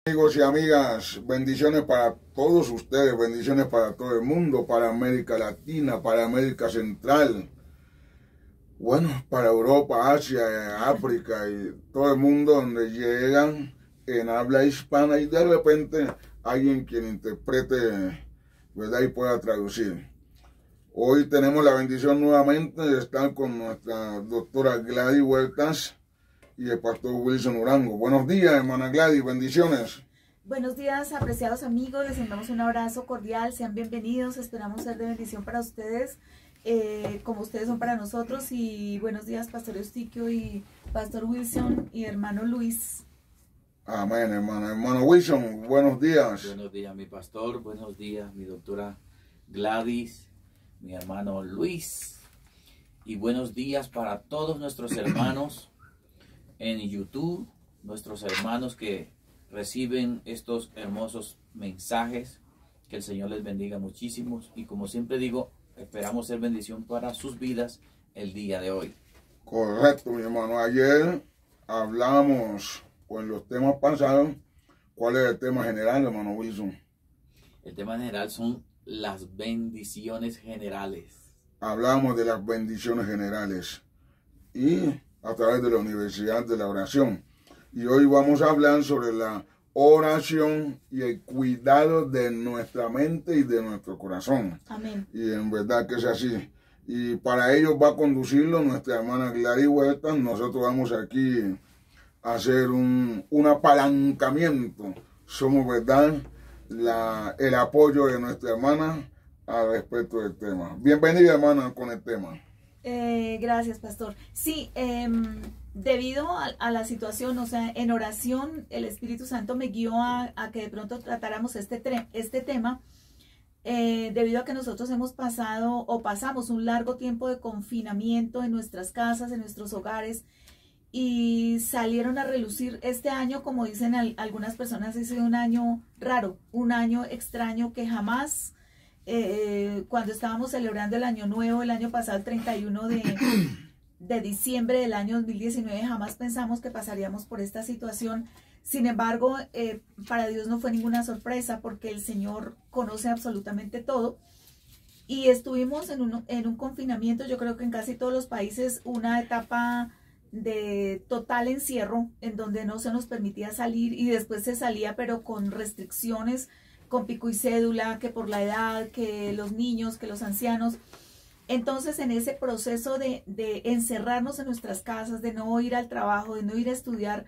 Amigos y amigas, bendiciones para todos ustedes, bendiciones para todo el mundo, para América Latina, para América Central, bueno, para Europa, Asia, África y todo el mundo donde llegan en habla hispana y de repente alguien quien interprete, ¿verdad? Y pueda traducir. Hoy tenemos la bendición nuevamente de estar con nuestra doctora Gladys Huertas y el pastor Wilson Urango. Buenos días, hermana Gladys, bendiciones. Buenos días, apreciados amigos, les enviamos un abrazo cordial, sean bienvenidos, esperamos ser de bendición para ustedes, como ustedes son para nosotros. Y buenos días, pastor Eustiquio y pastor Wilson y hermano Luis. Amén, hermano. Hermano Wilson, buenos días. Buenos días, mi pastor, buenos días, mi doctora Gladys, mi hermano Luis, y buenos días para todos nuestros hermanos en YouTube, nuestros hermanos que reciben estos hermosos mensajes. Que el Señor les bendiga muchísimos y, como siempre digo, esperamos ser bendición para sus vidas el día de hoy. Correcto, mi hermano. Ayer hablamos, o en los temas pasados, ¿cuál es el tema general, hermano Wilson? El tema general son las bendiciones generales. Hablamos de las bendiciones generales y a través de la Universidad de la Oración. Y hoy vamos a hablar sobre la oración y el cuidado de nuestra mente y de nuestro corazón. Amén. Y en verdad que es así. Y para ello va a conducirlo nuestra hermana Gladys Huertas. Nosotros vamos aquí a hacer un apalancamiento. Somos, ¿verdad?, el apoyo de nuestra hermana al respecto del tema. Bienvenida, hermana, con el tema. Gracias, pastor. Sí, debido a la situación, o sea, en oración, el Espíritu Santo me guió a que de pronto tratáramos este tema, debido a que nosotros hemos pasado o pasamos un largo tiempo de confinamiento en nuestras casas, en nuestros hogares, y salieron a relucir este año, como dicen algunas personas, es un año raro, un año extraño que jamás, cuando estábamos celebrando el año nuevo, el año pasado, el 31 de diciembre del año 2019, jamás pensamos que pasaríamos por esta situación. Sin embargo, para Dios no fue ninguna sorpresa, porque el Señor conoce absolutamente todo. Y estuvimos en un confinamiento, yo creo que en casi todos los países, una etapa de total encierro, en donde no se nos permitía salir, y después se salía, pero con restricciones, con pico y cédula, que por la edad, que los niños, que los ancianos. Entonces, en ese proceso de encerrarnos en nuestras casas, de no ir al trabajo, de no ir a estudiar,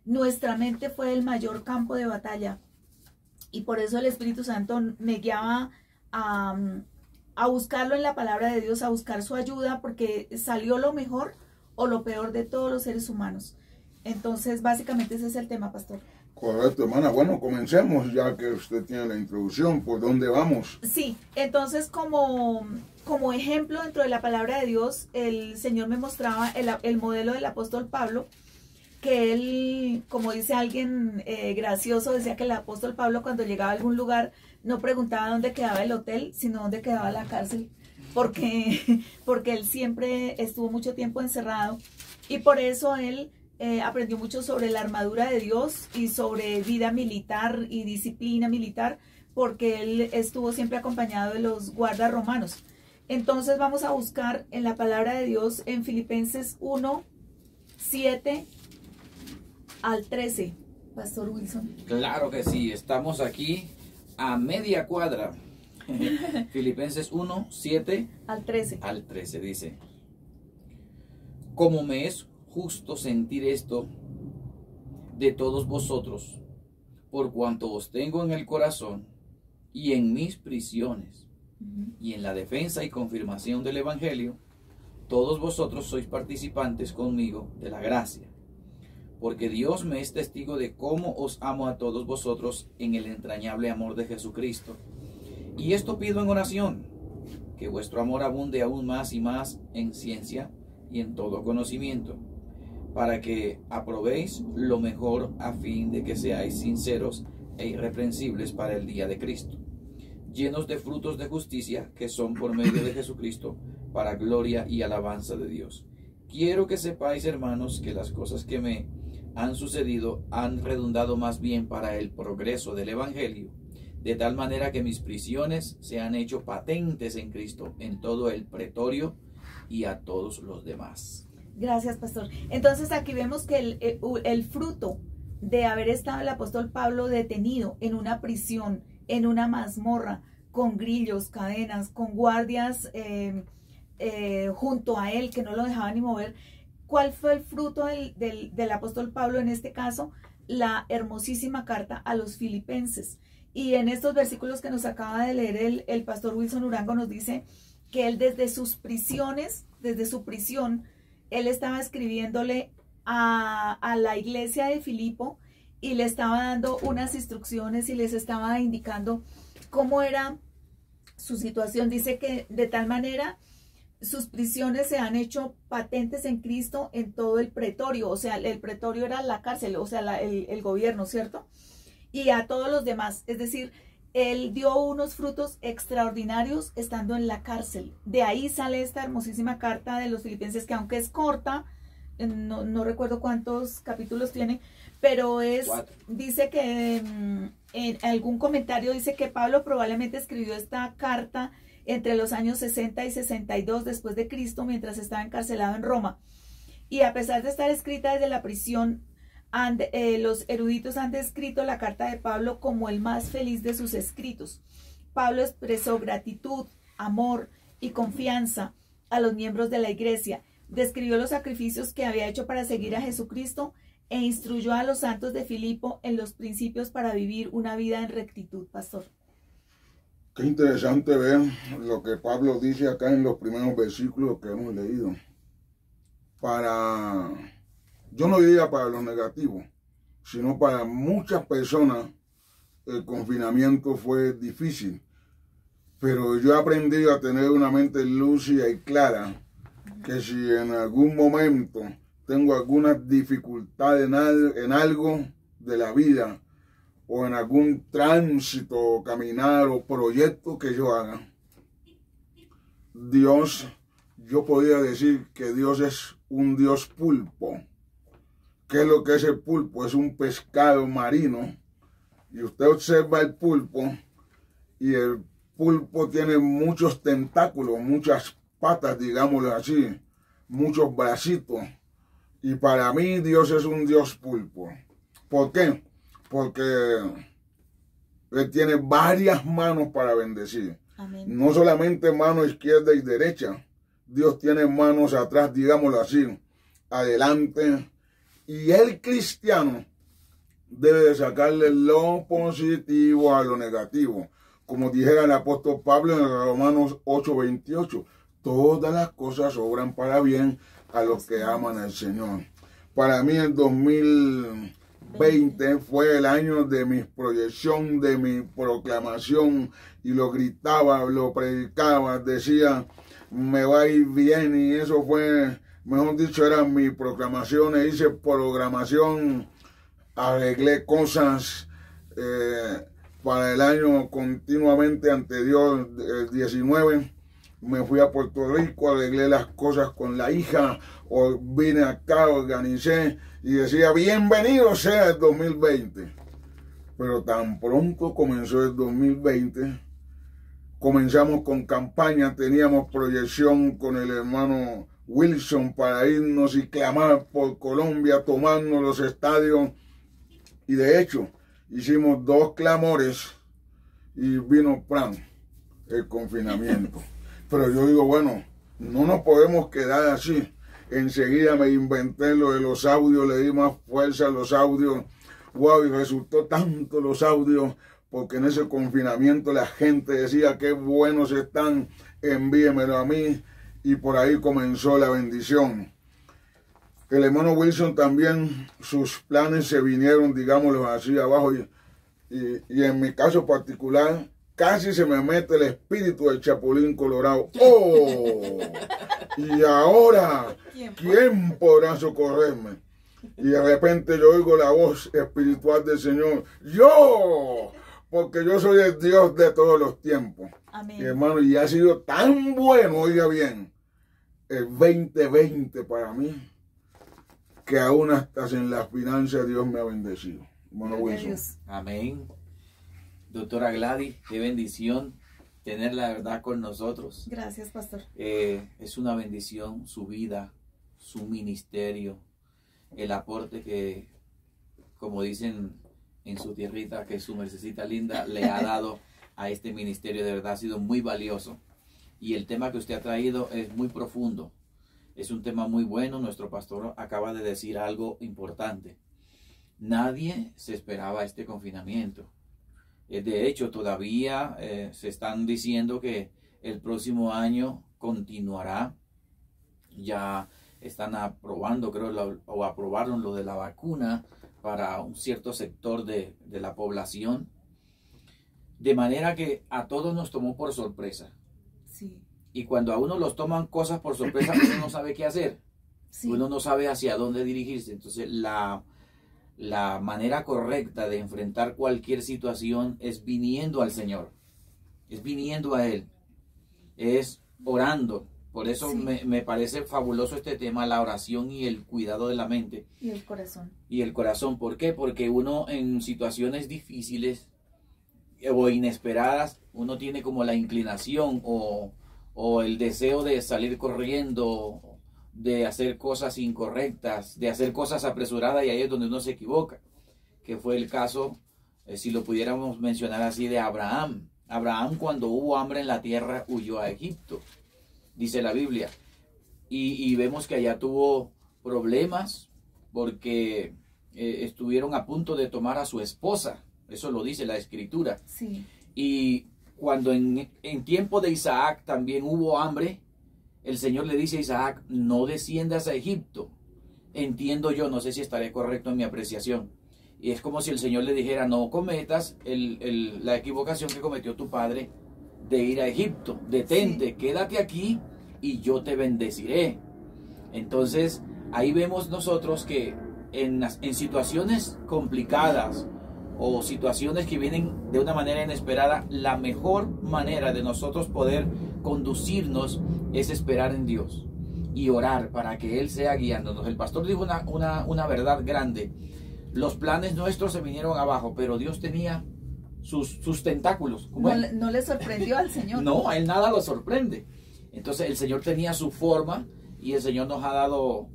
nuestra mente fue el mayor campo de batalla. Y por eso el Espíritu Santo me guiaba a buscarlo en la palabra de Dios, a buscar su ayuda, porque salió lo mejor o lo peor de todos los seres humanos. Entonces, básicamente ese es el tema, pastor. Correcto, hermana. Bueno, comencemos, ya que usted tiene la introducción. ¿Por dónde vamos? Sí, entonces como ejemplo dentro de la palabra de Dios, el Señor me mostraba el modelo del apóstol Pablo, que él, como dice alguien gracioso, decía que el apóstol Pablo, cuando llegaba a algún lugar, no preguntaba dónde quedaba el hotel, sino dónde quedaba la cárcel, porque él siempre estuvo mucho tiempo encerrado, y por eso él aprendió mucho sobre la armadura de Dios y sobre vida militar y disciplina militar, porque él estuvo siempre acompañado de los guardas romanos. Entonces vamos a buscar en la palabra de Dios en Filipenses 1, 7 al 13. Pastor Wilson. Claro que sí, estamos aquí a media cuadra. Filipenses 1, 7 al 13. Al 13 dice: como me es justo sentir esto de todos vosotros, por cuanto os tengo en el corazón y en mis prisiones, y en la defensa y confirmación del Evangelio, todos vosotros sois participantes conmigo de la gracia, porque Dios me es testigo de cómo os amo a todos vosotros en el entrañable amor de Jesucristo. Y esto pido en oración, que vuestro amor abunde aún más y más en ciencia y en todo conocimiento, para que aprobéis lo mejor, a fin de que seáis sinceros e irreprensibles para el día de Cristo, llenos de frutos de justicia, que son por medio de Jesucristo, para gloria y alabanza de Dios. Quiero que sepáis, hermanos, que las cosas que me han sucedido han redundado más bien para el progreso del Evangelio, de tal manera que mis prisiones se han hecho patentes en Cristo, en todo el pretorio y a todos los demás. Gracias, pastor. Entonces aquí vemos que el fruto de haber estado el apóstol Pablo detenido en una prisión, en una mazmorra, con grillos, cadenas, con guardias junto a él que no lo dejaban ni mover. ¿Cuál fue el fruto del apóstol Pablo en este caso? La hermosísima carta a los filipenses. Y en estos versículos que nos acaba de leer el pastor Wilson Urango nos dice que él desde sus prisiones, desde su prisión, él estaba escribiéndole a la iglesia de Filipo y le estaba dando unas instrucciones y les estaba indicando cómo era su situación. Dice que de tal manera sus prisiones se han hecho patentes en Cristo en todo el pretorio. O sea, el pretorio era la cárcel, o sea, el gobierno, ¿cierto? Y a todos los demás. Es decir, él dio unos frutos extraordinarios estando en la cárcel. De ahí sale esta hermosísima carta de los filipenses, que aunque es corta, no recuerdo cuántos capítulos tiene, pero 4. Dice que en algún comentario dice que Pablo probablemente escribió esta carta entre los años 60 y 62 después de Cristo, mientras estaba encarcelado en Roma. Y a pesar de estar escrita desde la prisión, los eruditos han descrito la carta de Pablo como el más feliz de sus escritos. Pablo expresó gratitud, amor y confianza a los miembros de la iglesia, describió los sacrificios que había hecho para seguir a Jesucristo e instruyó a los santos de Filipo en los principios para vivir una vida en rectitud, pastor. Qué interesante ver lo que Pablo dice acá en los primeros versículos que hemos leído. Yo no diría para los negativos, sino para muchas personas el confinamiento fue difícil. Pero yo he aprendido a tener una mente lúcida y clara, que si en algún momento tengo alguna dificultad en algo de la vida, o en algún tránsito, caminar o proyecto que yo haga, Dios, yo podría decir que Dios es un Dios pulpo. ¿Qué es lo que es el pulpo? Es un pescado marino. Y usted observa el pulpo y el pulpo tiene muchos tentáculos, muchas patas, digámoslo así, muchos bracitos. Y para mí Dios es un Dios pulpo. ¿Por qué? Porque Él tiene varias manos para bendecir. Amén. No solamente mano izquierda y derecha. Dios tiene manos atrás, digámoslo así, adelante. Y el cristiano debe de sacarle lo positivo a lo negativo. Como dijera el apóstol Pablo en Romanos 8:28. Todas las cosas obran para bien a los que aman al Señor. Para mí el 2020 fue el año de mi proyección, de mi proclamación, y lo gritaba, lo predicaba, decía, me va a ir bien, y eso fue, mejor dicho, eran mis proclamaciones. Hice programación, arreglé cosas para el año continuamente ante Dios. El 19 me fui a Puerto Rico, arreglé las cosas con la hija, o vine acá, organicé y decía, bienvenido sea el 2020. Pero tan pronto comenzó el 2020, comenzamos con campaña, teníamos proyección con el hermano Wilson para irnos y clamar por Colombia, tomarnos los estadios. Y de hecho, hicimos 2 clamores y vino el confinamiento. Pero yo digo, bueno, no nos podemos quedar así. Enseguida me inventé lo de los audios, le di más fuerza a los audios. Wow, y resultó tanto los audios, porque en ese confinamiento la gente decía, qué buenos están, envíemelo a mí. Y por ahí comenzó la bendición. El hermano Wilson también, sus planes se vinieron, digámoslo así, abajo. Y en mi caso particular, casi se me mete el espíritu del Chapulín Colorado. ¡Oh! Y ahora, ¿quién podrá socorrerme? Y de repente yo oigo la voz espiritual del Señor. ¡Yo! Porque yo soy el Dios de todos los tiempos. Amén. Y hermano, y ha sido tan bueno, oiga bien, el 2020 para mí, que aún hasta en las finanzas Dios me ha bendecido. Bueno, Dios. Amén. Doctora Gladys, qué bendición tener la verdad con nosotros. Gracias, pastor. Es una bendición su vida, su ministerio, el aporte que, como dicen en su tierrita, que su mercecita linda le ha dado a este ministerio. De verdad ha sido muy valioso. Y el tema que usted ha traído es muy profundo. Es un tema muy bueno. Nuestro pastor acaba de decir algo importante. Nadie se esperaba este confinamiento. De hecho, todavía se están diciendo que el próximo año continuará. Ya están aprobando, creo, o aprobaron lo de la vacuna para un cierto sector de la población. De manera que a todos nos tomó por sorpresa. Sí. Y cuando a uno los toman cosas por sorpresa, uno no sabe qué hacer. Sí. Uno no sabe hacia dónde dirigirse. Entonces, la manera correcta de enfrentar cualquier situación es viniendo al Señor. Es viniendo a Él. Es orando. Por eso Sí. me parece fabuloso este tema, la oración y el cuidado de la mente. Y el corazón. Y el corazón. ¿Por qué? Porque uno en situaciones difíciles o inesperadas, uno tiene como la inclinación o el deseo de salir corriendo, de hacer cosas incorrectas, de hacer cosas apresuradas, y ahí es donde uno se equivoca. Que fue el caso, si lo pudiéramos mencionar así, de Abraham. Abraham, cuando hubo hambre en la tierra, huyó a Egipto, dice la Biblia. Y vemos que allá tuvo problemas porque estuvieron a punto de tomar a su esposa. Eso lo dice la Escritura. Sí. Y cuando en tiempo de Isaac también hubo hambre, el Señor le dice a Isaac, no desciendas a Egipto. Entiendo yo, no sé si estaré correcto en mi apreciación. Y es como si el Señor le dijera, no cometas la equivocación que cometió tu padre de ir a Egipto. Detente, sí, quédate aquí y yo te bendeciré. Entonces, ahí vemos nosotros que en situaciones complicadas o situaciones que vienen de una manera inesperada, la mejor manera de nosotros poder conducirnos es esperar en Dios y orar para que Él sea guiándonos. El pastor dijo una verdad grande. Los planes nuestros se vinieron abajo, pero Dios tenía sus tentáculos. No le sorprendió al Señor. No, a Él nada lo sorprende. Entonces el Señor tenía su forma y el Señor nos ha dado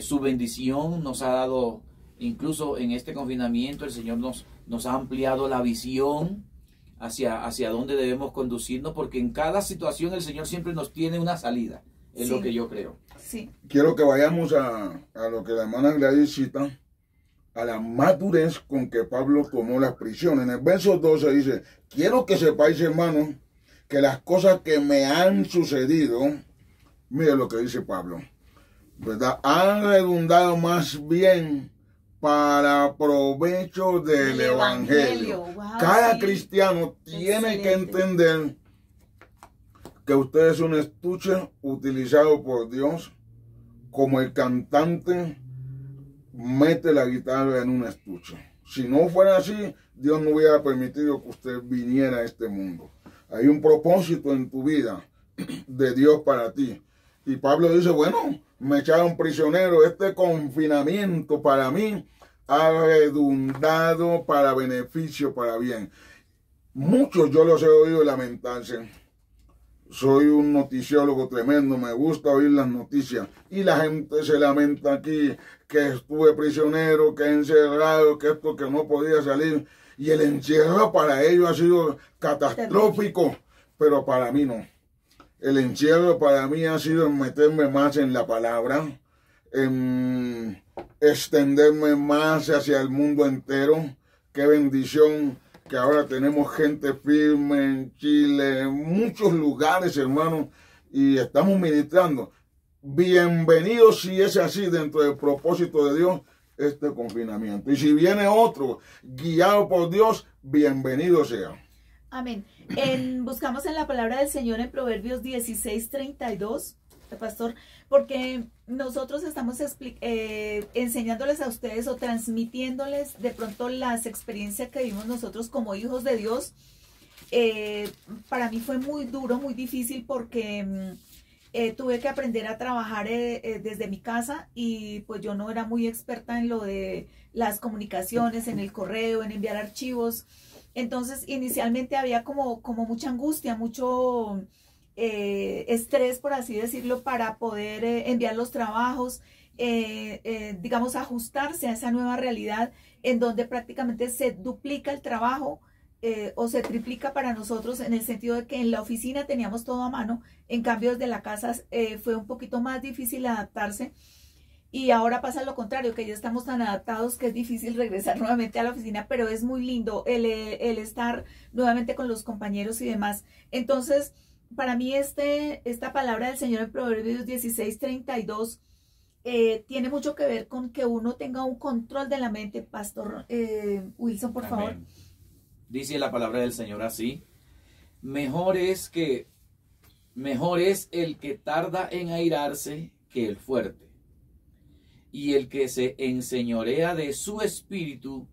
su bendición, nos ha dado, incluso en este confinamiento, el Señor nos ha ampliado la visión hacia dónde debemos conducirnos, porque en cada situación el Señor siempre nos tiene una salida, es sí, lo que yo creo. Sí. Quiero que vayamos a lo que la hermana Gladys cita, a la madurez con que Pablo tomó las prisiones. En el verso 12 dice, quiero que sepáis, hermanos, que las cosas que me han sucedido, mire lo que dice Pablo, ¿verdad?, han redundado más bien para provecho del Evangelio. Wow, cada sí, cristiano tiene excelente que entender que usted es un estuche utilizado por Dios, como el cantante mete la guitarra en un estuche. Si no fuera así, Dios no hubiera permitido que usted viniera a este mundo. Hay un propósito en tu vida de Dios para ti. Y Pablo dice, bueno, me echaron prisionero. Este confinamiento para mí ha redundado para beneficio, para bien. Muchos yo los he oído lamentarse. Soy un noticiólogo tremendo, me gusta oír las noticias. Y la gente se lamenta aquí, que estuve prisionero, que encerrado, que esto, que no podía salir. Y el encierro para ellos ha sido catastrófico, pero para mí no. El encierro para mí ha sido meterme más en la palabra, en extenderme más hacia el mundo entero. Qué bendición que ahora tenemos gente firme en Chile, en muchos lugares, hermanos, y estamos ministrando. Bienvenido, si es así, dentro del propósito de Dios, este confinamiento. Y si viene otro guiado por Dios, bienvenido sea. Amén. Buscamos en la palabra del Señor en Proverbios 16:32, pastor, porque nosotros estamos enseñándoles a ustedes o transmitiéndoles de pronto las experiencias que vimos nosotros como hijos de Dios. Para mí fue muy duro, muy difícil, porque tuve que aprender a trabajar desde mi casa y pues yo no era muy experta en lo de las comunicaciones, en el correo, en enviar archivos. Entonces inicialmente había como mucha angustia, mucho estrés, por así decirlo, para poder enviar los trabajos, digamos, ajustarse a esa nueva realidad en donde prácticamente se duplica el trabajo. O se triplica para nosotros en el sentido de que en la oficina teníamos todo a mano, en cambio desde la casa fue un poquito más difícil adaptarse, y ahora pasa lo contrario, que ya estamos tan adaptados que es difícil regresar nuevamente a la oficina, pero es muy lindo el estar nuevamente con los compañeros y demás. Entonces, para mí esta palabra del Señor en Proverbios 16:32 tiene mucho que ver con que uno tenga un control de la mente. Pastor Wilson, por favor. Dice la palabra del Señor así: mejor es el que tarda en airarse que el fuerte, y el que se enseñorea de su espíritu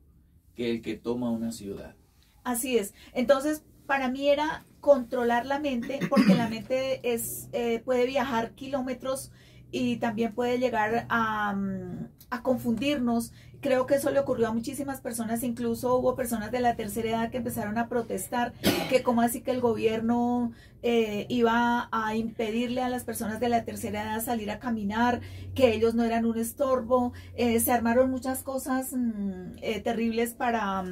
que el que toma una ciudad. Así es. Entonces, para mí era controlar la mente, porque la mente puede viajar kilómetros y también puede llegar a confundirnos. Creo que eso le ocurrió a muchísimas personas, incluso hubo personas de la tercera edad que empezaron a protestar, que como así que el gobierno iba a impedirle a las personas de la tercera edad salir a caminar, que ellos no eran un estorbo. Se armaron muchas cosas terribles para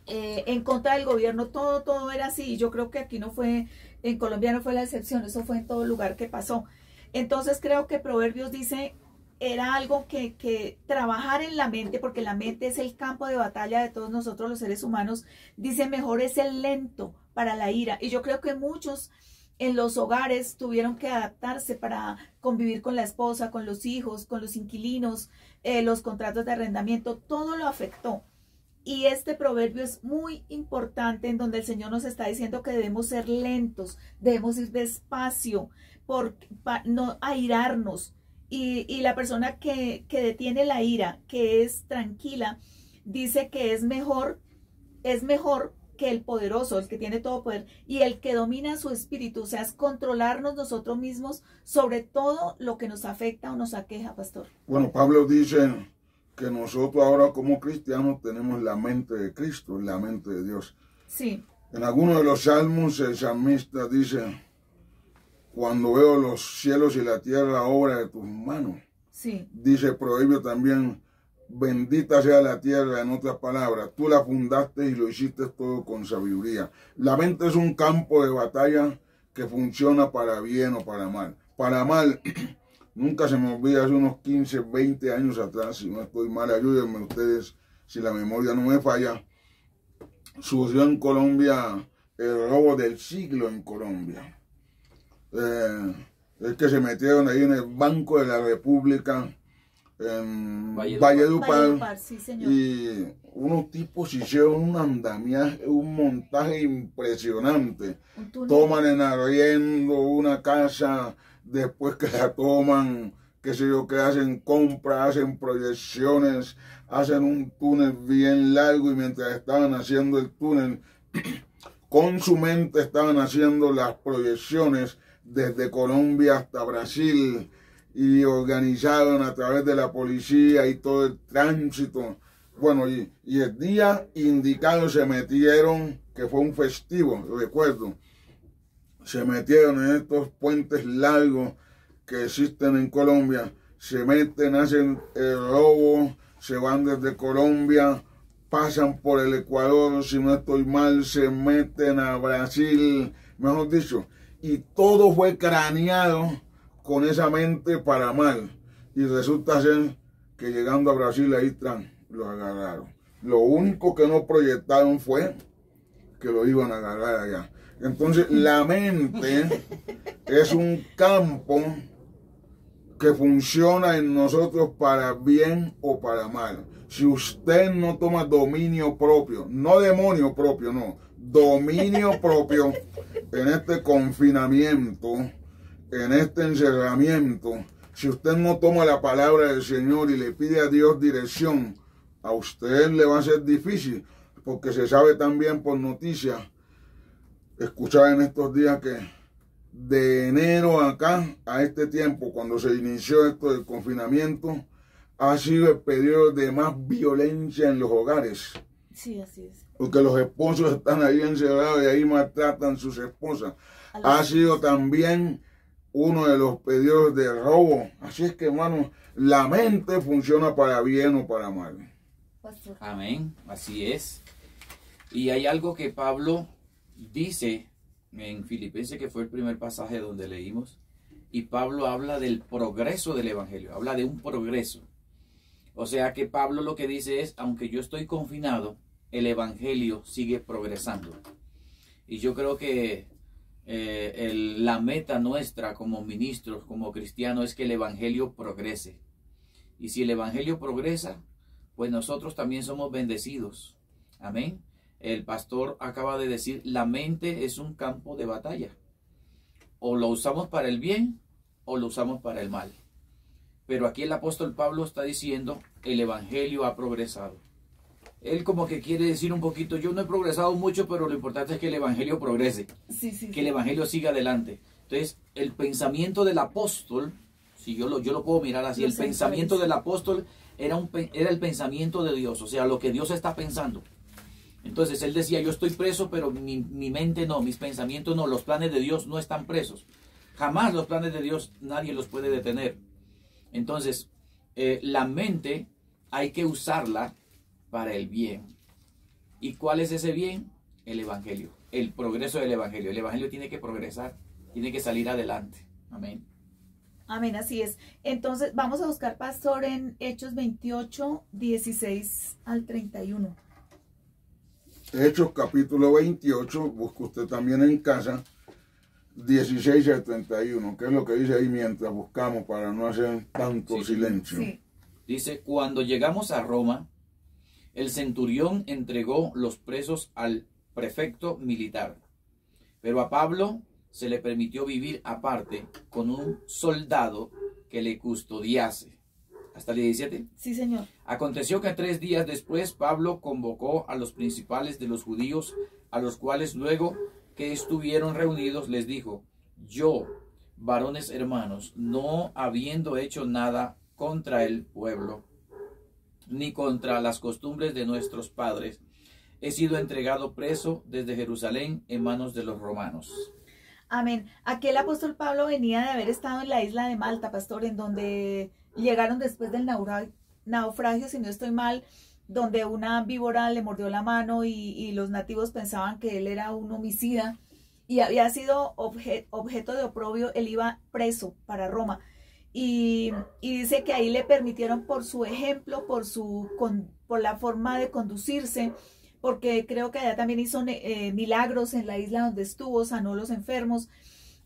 en contra del gobierno. Todo era así, y yo creo que aquí no fue, en Colombia no fue la excepción, eso fue en todo lugar que pasó. Entonces creo que Proverbios dice, era algo que trabajar en la mente, porque la mente es el campo de batalla de todos nosotros los seres humanos. Dice, mejor es el lento para la ira. Y yo creo que muchos en los hogares tuvieron que adaptarse para convivir con la esposa, con los hijos, con los inquilinos, los contratos de arrendamiento, todo lo afectó. Y este proverbio es muy importante, en donde el Señor nos está diciendo que debemos ser lentos, debemos ir despacio, para no airarnos. Y la persona que detiene la ira, que es tranquila, dice que es mejor que el poderoso, el que tiene todo poder, y el que domina su espíritu. O sea, es controlarnos nosotros mismos sobre todo lo que nos afecta o nos aqueja, pastor. Bueno, Pablo dice que nosotros ahora como cristianos tenemos la mente de Cristo, la mente de Dios. Sí. En algunos de los salmos el salmista dice, cuando veo los cielos y la tierra, obra de tus manos. Sí. Dice el proverbio también, bendita sea la tierra, en otras palabras, tú la fundaste y lo hiciste todo con sabiduría. La mente es un campo de batalla que funciona para bien o para mal. Para mal, nunca se me olvida, hace unos 15, 20 años atrás, si no estoy mal, ayúdenme ustedes si la memoria no me falla, surgió en Colombia el robo del siglo en Colombia. Es que se metieron ahí en el Banco de la República, en Valledupar, sí, señor. Y unos tipos hicieron un andamiaje, un montaje impresionante. Toman en arriendo una casa, después que la toman, qué sé yo, que hacen compras, hacen proyecciones, hacen un túnel bien largo, y mientras estaban haciendo el túnel, con su mente estaban haciendo las proyecciones desde Colombia hasta Brasil, y organizaron a través de la policía y todo el tránsito. Bueno, y el día indicado se metieron, que fue un festivo, recuerdo, se metieron en estos puentes largos que existen en Colombia, se meten, hacen el robo, se van desde Colombia, pasan por el Ecuador, si no estoy mal, se meten a Brasil, mejor dicho, y todo fue craneado con esa mente para mal. Y resulta ser que llegando a Brasil, ahí lo agarraron. Lo único que no proyectaron fue que lo iban a agarrar allá. Entonces, la mente es un campo que funciona en nosotros para bien o para mal. Si usted no toma dominio propio, no demonio propio, no, dominio propio en este confinamiento, en este encerramiento, si usted no toma la palabra del Señor y le pide a Dios dirección, a usted le va a ser difícil, porque se sabe también por noticias, escuchaba en estos días que de enero acá, a este tiempo, cuando se inició esto del confinamiento, ha sido el periodo de más violencia en los hogares. Sí, así es. Porque los esposos están ahí encerrados y ahí maltratan a sus esposas. Ha sido también uno de los periodos de robo. Así es que, hermano, la mente funciona para bien o para mal. Pastor. Amén, así es. Y hay algo que Pablo dice en Filipenses, que fue el primer pasaje donde leímos, y Pablo habla del progreso del evangelio, habla de un progreso. O sea que Pablo lo que dice es, aunque yo estoy confinado, el evangelio sigue progresando. Y yo creo que la meta nuestra como ministros, como cristianos, es que el evangelio progrese. Y si el evangelio progresa, pues nosotros también somos bendecidos. Amén. El pastor acaba de decir, la mente es un campo de batalla. O lo usamos para el bien o lo usamos para el mal. Pero aquí el apóstol Pablo está diciendo, el evangelio ha progresado. Él como que quiere decir un poquito, yo no he progresado mucho, pero lo importante es que el evangelio progrese. Que el evangelio siga adelante. Entonces, el pensamiento del apóstol, si yo lo puedo mirar así, el pensamiento del apóstol era el pensamiento de Dios, o sea, lo que Dios está pensando. Entonces él decía, yo estoy preso, pero mi mente no, mis pensamientos no, los planes de Dios no están presos. Jamás los planes de Dios nadie los puede detener. Entonces, la mente hay que usarla para el bien. ¿Y cuál es ese bien? El evangelio, el progreso del evangelio. El evangelio tiene que progresar, tiene que salir adelante. Amén. Amén, así es. Entonces vamos a buscar, pastor, en Hechos 28, 16 al 31. Hechos capítulo 28, busca usted también en casa, 16 al 31, que es lo que dice ahí mientras buscamos para no hacer tanto silencio. Sí. Dice, cuando llegamos a Roma, el centurión entregó los presos al prefecto militar, pero a Pablo se le permitió vivir aparte con un soldado que le custodiase. ¿Hasta el 17? Sí, señor. Aconteció que 3 días después Pablo convocó a los principales de los judíos, a los cuales luego que estuvieron reunidos les dijo, yo, varones hermanos, no habiendo hecho nada contra el pueblo, ni contra las costumbres de nuestros padres, he sido entregado preso desde Jerusalén en manos de los romanos. Amén. Aquí el apóstol Pablo venía de haber estado en la isla de Malta, pastor, en donde llegaron después del naufragio, si no estoy mal, donde una víbora le mordió la mano y los nativos pensaban que él era un homicida y había sido objeto de oprobio. Él iba preso para Roma y dice que ahí le permitieron, por su ejemplo, por la forma de conducirse, porque creo que allá también hizo milagros en la isla donde estuvo, sanó los enfermos,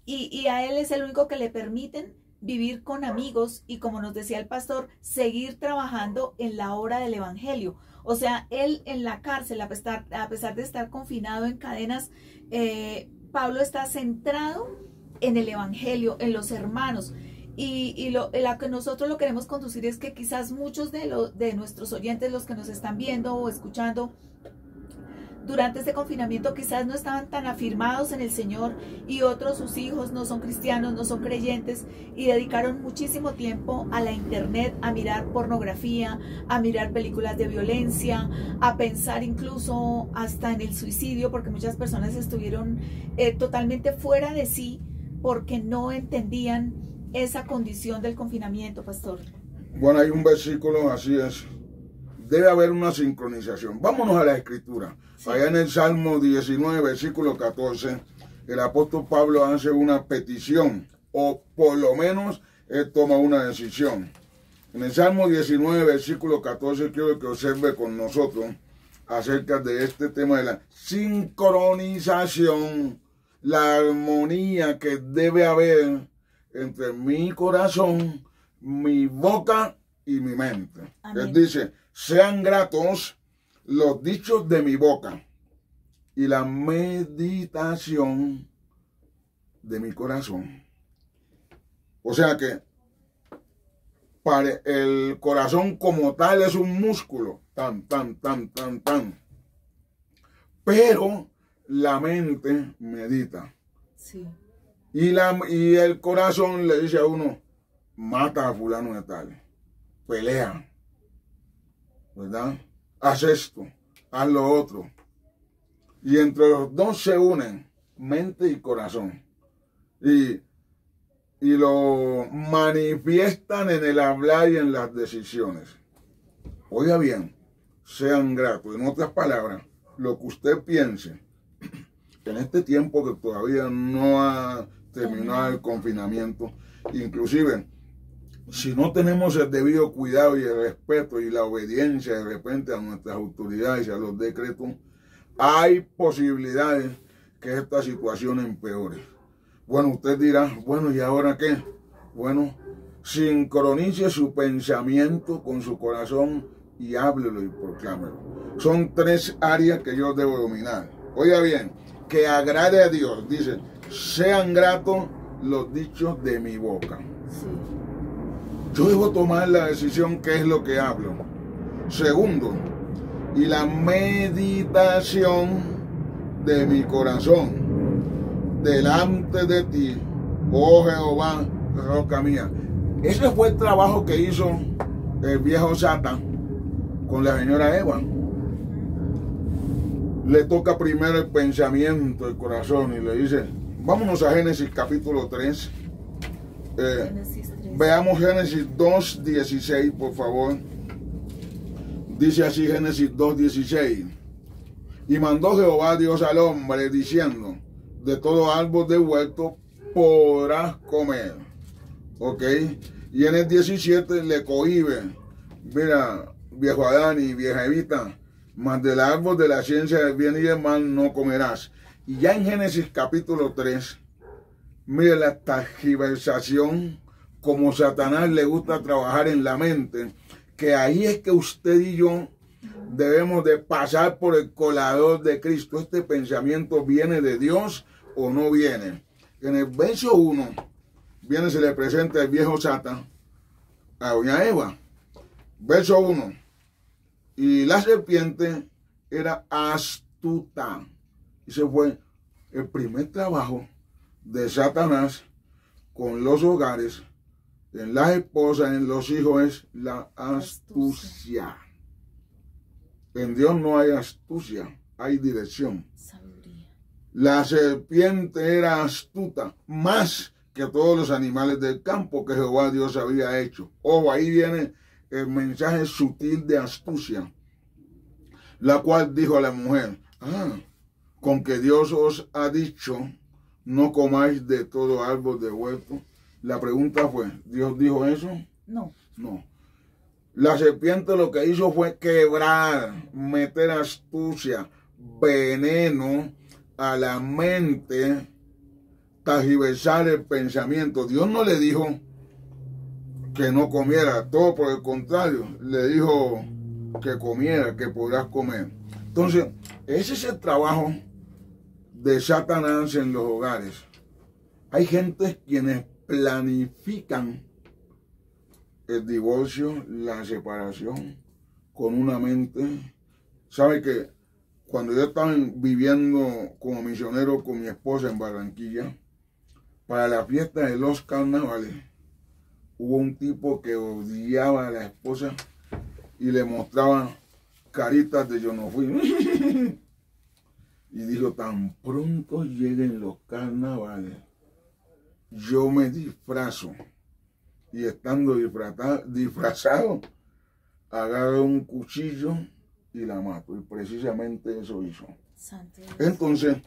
y a él es el único que le permiten vivir con amigos y, como nos decía el pastor, seguir trabajando en la obra del evangelio. O sea, él en la cárcel, a pesar de estar confinado en cadenas, Pablo está centrado en el evangelio, en los hermanos. Y la que nosotros lo queremos conducir es que quizás muchos de nuestros oyentes, los que nos están viendo o escuchando durante este confinamiento, quizás no estaban tan afirmados en el Señor, y otros, sus hijos, no son cristianos, no son creyentes, y dedicaron muchísimo tiempo a la internet, a mirar pornografía, a mirar películas de violencia, a pensar incluso hasta en el suicidio, porque muchas personas estuvieron totalmente fuera de sí porque no entendían esa condición del confinamiento, pastor. Bueno, hay un versículo, así es. Debe haber una sincronización. Vámonos a la escritura. Sí. Allá en el Salmo 19, versículo 14, el apóstol Pablo hace una petición, o por lo menos él toma una decisión. En el Salmo 19, versículo 14, quiero que observe con nosotros acerca de este tema de la sincronización, la armonía que debe haber entre mi corazón, mi boca y mi mente. Amén. Él dice, sean gratos los dichos de mi boca y la meditación de mi corazón. O sea que para el corazón como tal es un músculo, tan. Pero la mente medita. Sí. Y el corazón le dice a uno, mata a fulano de tal, pelea, ¿verdad? Haz esto, haz lo otro. Y entre los dos se unen mente y corazón. Y lo manifiestan en el hablar y en las decisiones. Oiga bien, sean gratos. En otras palabras, lo que usted piense, en este tiempo que todavía no ha terminado el confinamiento, inclusive, si no tenemos el debido cuidado y el respeto y la obediencia de repente a nuestras autoridades y a los decretos, hay posibilidades que esta situación empeore. Bueno, usted dirá, bueno, ¿y ahora qué? Bueno, sincronice su pensamiento con su corazón y háblelo y proclámelo. Son 3 áreas que yo debo dominar. Oiga bien, que agrade a Dios. Dice, sean gratos los dichos de mi boca. Sí. Yo debo tomar la decisión qué es lo que hablo. Segundo, y la meditación de mi corazón delante de ti, oh Jehová, roca mía. Ese fue el trabajo que hizo el viejo Satán con la señora Eva. Le toca primero el pensamiento, el corazón, y le dice, vámonos a Génesis capítulo 3. Génesis 3. Veamos Génesis 2:16, por favor. Dice así Génesis 2:16. Y mandó Jehová Dios al hombre diciendo, de todo árbol de huerto podrás comer. ¿Ok? Y en el 17 le cohíbe. Mira, viejo Adán y vieja Evita, mas del árbol de la ciencia del bien y del mal no comerás. Y ya en Génesis capítulo 3, mire la tergiversación, como Satanás le gusta trabajar en la mente, que ahí es que usted y yo debemos de pasar por el colador de Cristo. Este pensamiento viene de Dios o no viene. En el verso 1 viene, se le presenta el viejo Satán a doña Eva. Verso 1. Y la serpiente era astuta. Ese fue el primer trabajo de Satanás con los hogares, en las esposas, en los hijos, es la astucia. En Dios no hay astucia, hay dirección. Sabiduría. La serpiente era astuta, más que todos los animales del campo que Jehová Dios había hecho. Ojo, ahí viene el mensaje sutil de astucia, la cual dijo a la mujer, con que Dios os ha dicho, no comáis de todo árbol de huerto. La pregunta fue, ¿Dios dijo eso? No. No. La serpiente lo que hizo fue quebrar, meter astucia, veneno a la mente, tergiversar el pensamiento. Dios no le dijo que no comiera, todo por el contrario, le dijo que comiera, que podrás comer. Entonces, ese es el trabajo de Satanás en los hogares. Hay gente quienes planifican el divorcio, la separación, con una mente. ¿Sabe que cuando yo estaba viviendo como misionero con mi esposa en Barranquilla, para la fiesta de los carnavales, hubo un tipo que odiaba a la esposa y le mostraba caritas de yo no fui. Y dijo, tan pronto lleguen los carnavales, yo me disfrazo. Y estando disfrazado, agarro un cuchillo y la mato. Y precisamente eso hizo. Santo Dios. Entonces,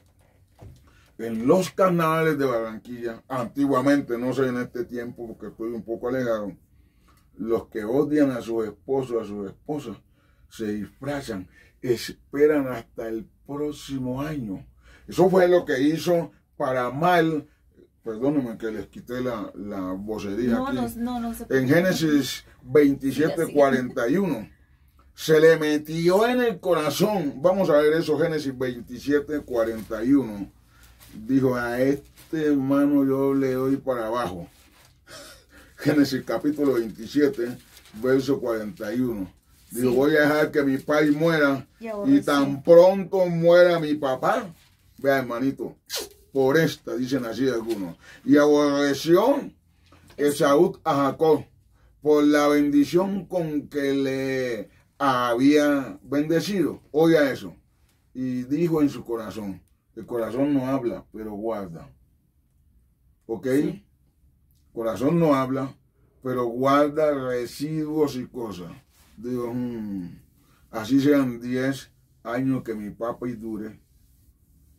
en los carnavales de Barranquilla, antiguamente, no sé en este tiempo porque estoy un poco alejado, los que odian a sus esposos, a sus esposas, se disfrazan, esperan hasta el próximo año. Eso fue lo que hizo para mal. Perdónenme que les quité la vocería aquí. No, en Génesis 27:41. Se le metió en el corazón. Vamos a ver eso, Génesis 27:41. Dijo, a este hermano yo le doy para abajo. Génesis capítulo 27, verso 41. Dijo, sí, voy a dejar que mi padre muera y tan pronto muera mi papá. Vea, hermanito, por esta, dicen así algunos. Y aborreció Esaú a Jacob por la bendición con que le había bendecido. Oiga eso. Y dijo en su corazón, el corazón no habla, pero guarda. ¿Ok? Sí. Corazón no habla, pero guarda residuos y cosas. Digo, así sean 10 años que mi papá y dure,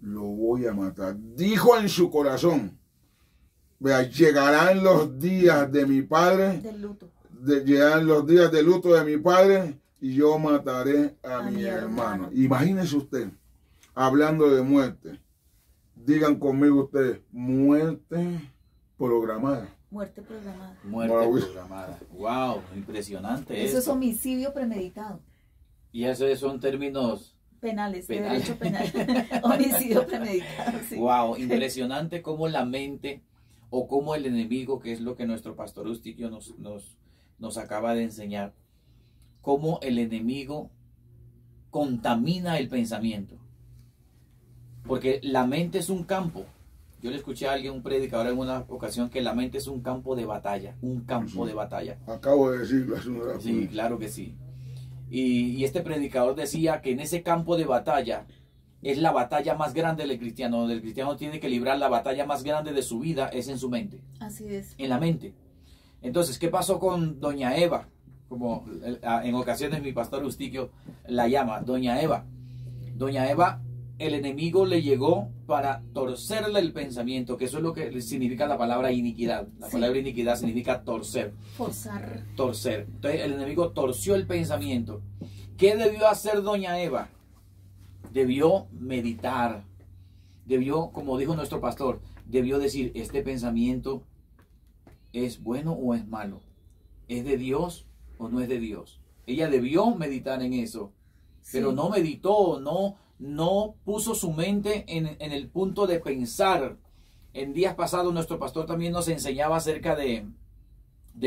lo voy a matar. Dijo en su corazón, vea, llegarán los días de mi padre, del luto. Llegarán los días de luto de mi padre y yo mataré a mi hermano. Imagínese usted, hablando de muerte. Digan conmigo ustedes, muerte programada. Muerte programada. Muerte programada. Wow, impresionante. Eso es homicidio premeditado. Y esos son términos penales, de derecho penal. Homicidio premeditado. Sí. Wow, impresionante cómo la mente o cómo el enemigo, que es lo que nuestro pastor Eustiquio nos acaba de enseñar, cómo el enemigo contamina el pensamiento. Porque la mente es un campo. Yo le escuché a alguien, un predicador en una ocasión, que la mente es un campo de batalla. Un campo de batalla. Acabo de decirlo. Sí, claro que sí. Y este predicador decía que en ese campo de batalla es la batalla más grande del cristiano. Donde el cristiano tiene que librar la batalla más grande de su vida es en su mente. Así es. En la mente. Entonces, ¿qué pasó con doña Eva? Como en ocasiones mi pastor Eustiquio la llama, doña Eva. Doña Eva, el enemigo le llegó para torcerle el pensamiento, que eso es lo que significa la palabra iniquidad. La palabra iniquidad significa torcer. Forzar. Torcer. Entonces el enemigo torció el pensamiento. ¿Qué debió hacer doña Eva? Debió meditar. Debió, como dijo nuestro pastor, debió decir, ¿este pensamiento es bueno o es malo? ¿Es de Dios o no es de Dios? Ella debió meditar en eso, pero no meditó, no puso su mente en el punto de pensar. En días pasados nuestro pastor también nos enseñaba acerca de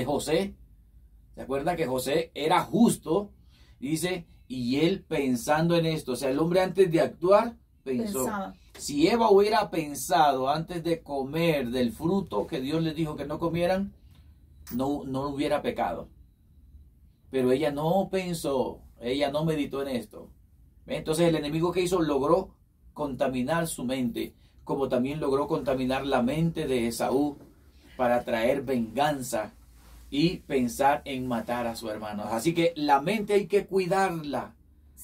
José. ¿Se acuerda que José era justo? Dice, y él pensando en esto, o sea, el hombre antes de actuar pensaba. Si Eva hubiera pensado antes de comer del fruto que Dios les dijo que no comieran, no hubiera pecado. Pero ella no pensó, ella no meditó en esto. Entonces el enemigo que hizo logró contaminar su mente, como también logró contaminar la mente de Esaú para traer venganza y pensar en matar a su hermano. Así que la mente hay que cuidarla,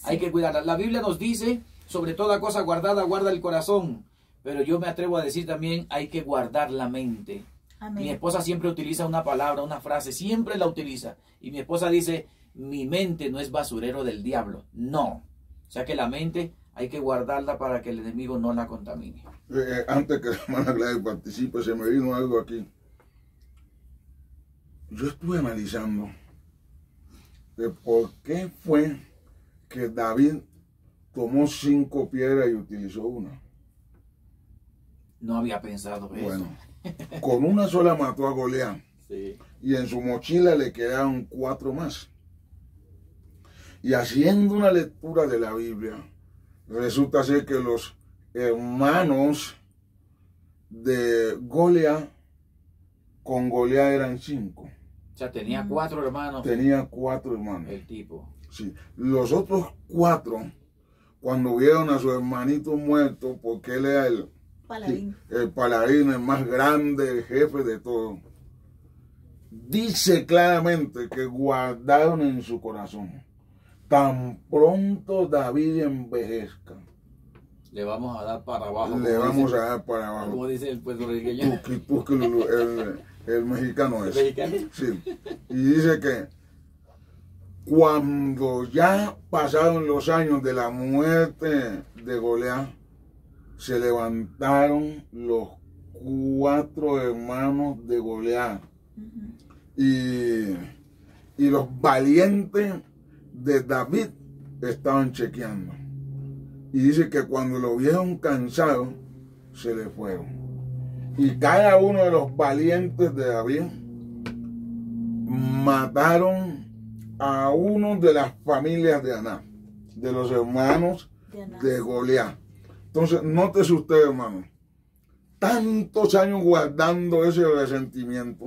hay que cuidarla. La Biblia nos dice, sobre toda cosa guardada, guarda el corazón. Pero yo me atrevo a decir también, hay que guardar la mente. Amén. Mi esposa siempre utiliza una palabra, una frase, siempre la utiliza. Y mi esposa dice, mi mente no es basurero del diablo. No. O sea que la mente hay que guardarla para que el enemigo no la contamine. Antes que la hermana Gladys participe, se me vino algo aquí. Yo estuve analizando de por qué fue que David tomó 5 piedras y utilizó una. No había pensado eso. Bueno, con una sola mató a Goliat. Sí. Y en su mochila le quedaron 4 más. Y haciendo una lectura de la Biblia, resulta ser que los hermanos de Goliat con Goliat eran 5. O sea, tenía 4 hermanos. Tenía 4 hermanos. El tipo. Sí. Los otros 4, cuando vieron a su hermanito muerto, porque él era el paladín, el más grande, el jefe de todo, dice claramente que guardaron en su corazón, tan pronto David envejezca, le vamos a dar para abajo. Le vamos a dar para abajo. Como dice el puertorriqueño. El mexicano es. ¿El mexicano? Sí. Y dice que cuando ya pasaron los años de la muerte de Goliat, se levantaron los 4 hermanos de Goliat. Y los valientes de David estaban chequeando. Y dice que cuando lo vieron cansado, se le fueron. Y cada uno de los valientes de David mataron a uno de las familias de Aná, de los hermanos de Goliat. Entonces, nótese usted, hermano, tantos años guardando ese resentimiento.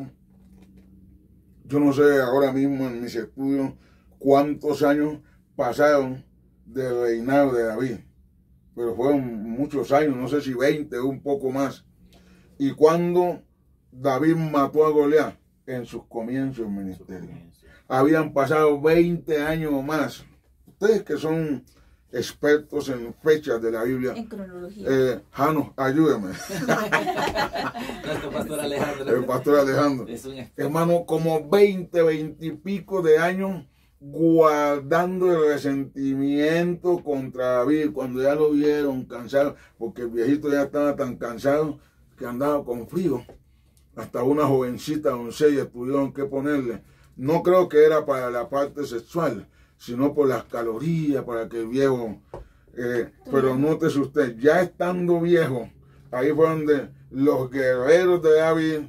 Yo no sé ahora mismo en mis estudios cuántos años pasaron del reinado de David, pero fueron muchos años, no sé si 20 o un poco más. Y cuando David mató a Goliat en sus comienzos en ministerio, habían pasado 20 años o más. Ustedes que son expertos en fechas de la Biblia, en cronología. Jano, ayúdeme. Nuestro pastor Alejandro. El pastor Alejandro. Hermano, como 20 y pico de años guardando el resentimiento contra David, cuando ya lo vieron cansado, porque el viejito ya estaba tan cansado que andaba con frío. Hasta una jovencita doncella tuvieron que ponerle. No creo que era para la parte sexual, sino por las calorías, para que el viejo... pero nótese usted, ya estando viejo, ahí fue donde los guerreros de David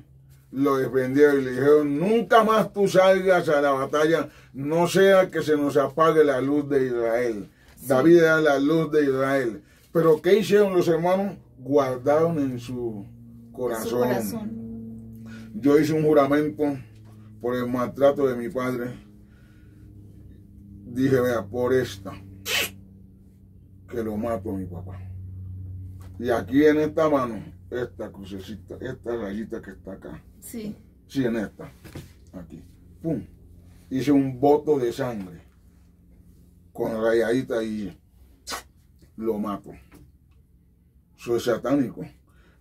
lo defendieron y le dijeron: nunca más tú salgas a la batalla, no sea que se nos apague la luz de Israel. Sí. David era la luz de Israel. Pero ¿qué hicieron los hermanos? Guardaron en su corazón. Yo hice un juramento por el maltrato de mi padre. Dije: vea, por esta, que lo mato a mi papá. Y aquí en esta mano, esta crucecita, esta rayita que está acá. Sí. Sí, en esta. Aquí. Pum. Hice un voto de sangre con rayadita y lo mato. Soy satánico.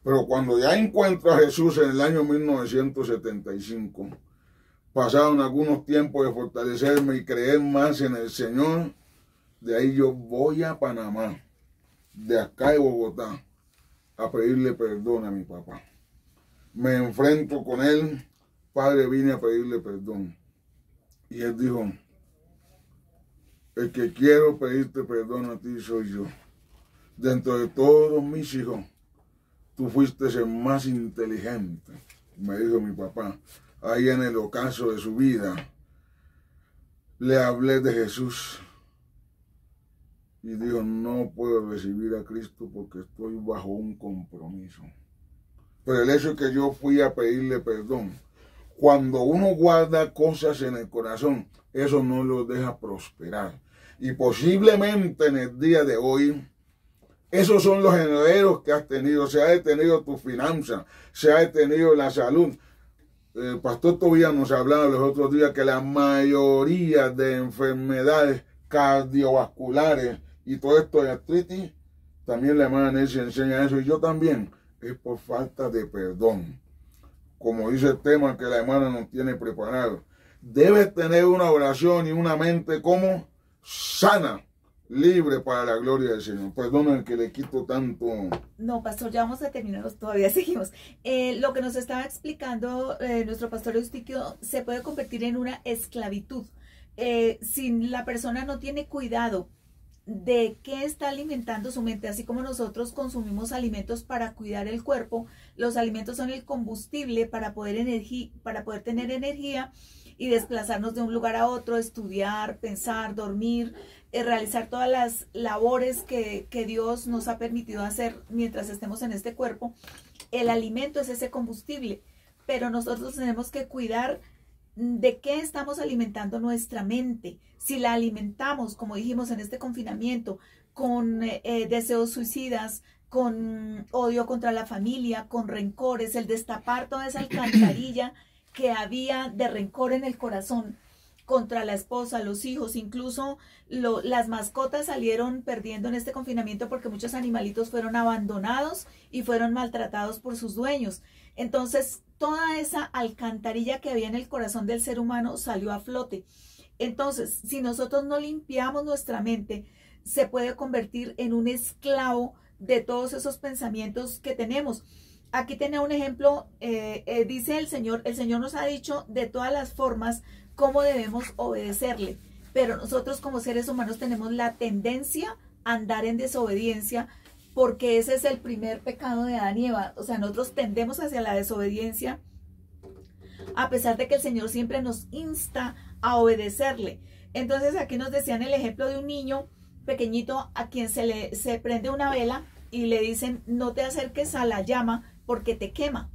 Pero cuando ya encuentro a Jesús en el año 1975, pasaron algunos tiempos de fortalecerme y creer más en el Señor. De ahí yo voy a Panamá, de acá de Bogotá, a pedirle perdón a mi papá. Me enfrento con él: padre, vine a pedirle perdón. Y él dijo: el que quiero pedirte perdón a ti soy yo. Dentro de todos mis hijos, tú fuiste el más inteligente, me dijo mi papá. Ahí en el ocaso de su vida, le hablé de Jesús. Y dijo: no puedo recibir a Cristo porque estoy bajo un compromiso. Pero el hecho es que yo fui a pedirle perdón. Cuando uno guarda cosas en el corazón, eso no lo deja prosperar. Y posiblemente en el día de hoy, esos son los herederos que has tenido. Se ha detenido tu finanza, se ha detenido la salud. El pastor Tobías nos hablaba los otros días que la mayoría de enfermedades cardiovasculares y todo esto de artritis, también la hermana Nelly enseña eso, y yo también, es por falta de perdón. Como dice el tema que la hermana nos tiene preparado, debes tener una oración y una mente como sana, libre para la gloria del Señor. Perdona que le quito tanto. No, pastor, ya vamos a terminar, todavía seguimos. Lo que nos estaba explicando nuestro pastor Eustiquio se puede convertir en una esclavitud. Si la persona no tiene cuidado de qué está alimentando su mente, así como nosotros consumimos alimentos para cuidar el cuerpo, los alimentos son el combustible para poder tener energía y desplazarnos de un lugar a otro, estudiar, pensar, dormir, realizar todas las labores que Dios nos ha permitido hacer mientras estemos en este cuerpo. El alimento es ese combustible, pero nosotros tenemos que cuidar de qué estamos alimentando nuestra mente. Si la alimentamos, como dijimos en este confinamiento, con deseos suicidas, con odio contra la familia, con rencores, el destapar toda esa alcantarilla que había de rencor en el corazón contra la esposa, los hijos, incluso las mascotas salieron perdiendo en este confinamiento porque muchos animalitos fueron abandonados y fueron maltratados por sus dueños. Entonces, toda esa alcantarilla que había en el corazón del ser humano salió a flote. Entonces, si nosotros no limpiamos nuestra mente, se puede convertir en un esclavo de todos esos pensamientos que tenemos. Aquí tenía un ejemplo, dice el Señor nos ha dicho de todas las formas cómo debemos obedecerle, pero nosotros como seres humanos tenemos la tendencia a andar en desobediencia, porque ese es el primer pecado de Adán y Eva. O sea, nosotros tendemos hacia la desobediencia, a pesar de que el Señor siempre nos insta a obedecerle. Entonces aquí nos decían el ejemplo de un niño pequeñito a quien se prende una vela y le dicen: no te acerques a la llama porque te quema.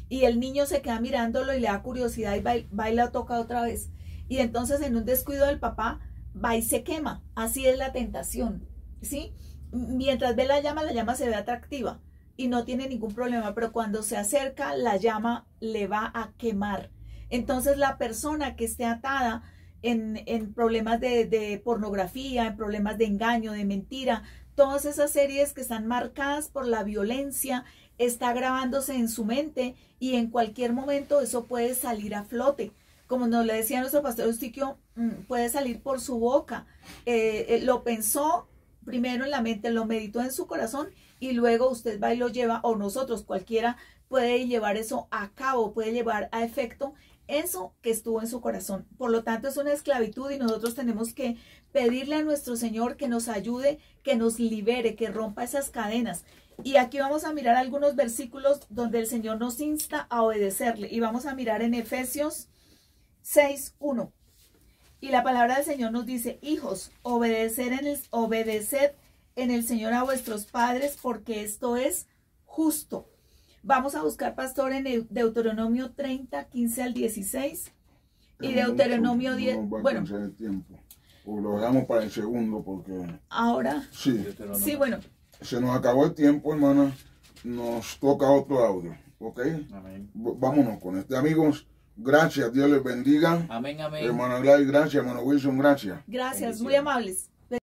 Y el niño se queda mirándolo y le da curiosidad y va y la toca otra vez. Y entonces en un descuido del papá va y se quema. Así es la tentación, ¿sí? Mientras ve la llama se ve atractiva y no tiene ningún problema, pero cuando se acerca, la llama le va a quemar. Entonces la persona que esté atada en problemas de pornografía, en problemas de engaño, de mentira, todas esas series que están marcadas por la violencia, está grabándose en su mente y en cualquier momento eso puede salir a flote. Como nos le decía nuestro pastor Eustiquio, puede salir por su boca. Lo pensó primero en la mente, lo meditó en su corazón y luego usted va y lo lleva, o nosotros, cualquiera puede llevar eso a cabo, puede llevar a efecto eso que estuvo en su corazón. Por lo tanto, es una esclavitud y nosotros tenemos que pedirle a nuestro Señor que nos ayude, que nos libere, que rompa esas cadenas. Y aquí vamos a mirar algunos versículos donde el Señor nos insta a obedecerle. Y vamos a mirar en Efesios 6:1. Y la palabra del Señor nos dice: hijos, obedeced en el Señor a vuestros padres, porque esto es justo. Vamos a buscar, pastor, en Deuteronomio 30, 15 al 16 y Deuteronomio 10. No va a bueno, alcanzar el tiempo. O lo dejamos para el segundo porque... ahora. Sí. Sí, bueno. Se nos acabó el tiempo, hermana. Nos toca otro audio. ¿Ok? Amén. Vámonos con este. Amigos, gracias. Dios les bendiga. Amén, amén. Hermana Gladys, gracias. Hermano Wilson, gracias. Gracias, muy Bendiciones. amables.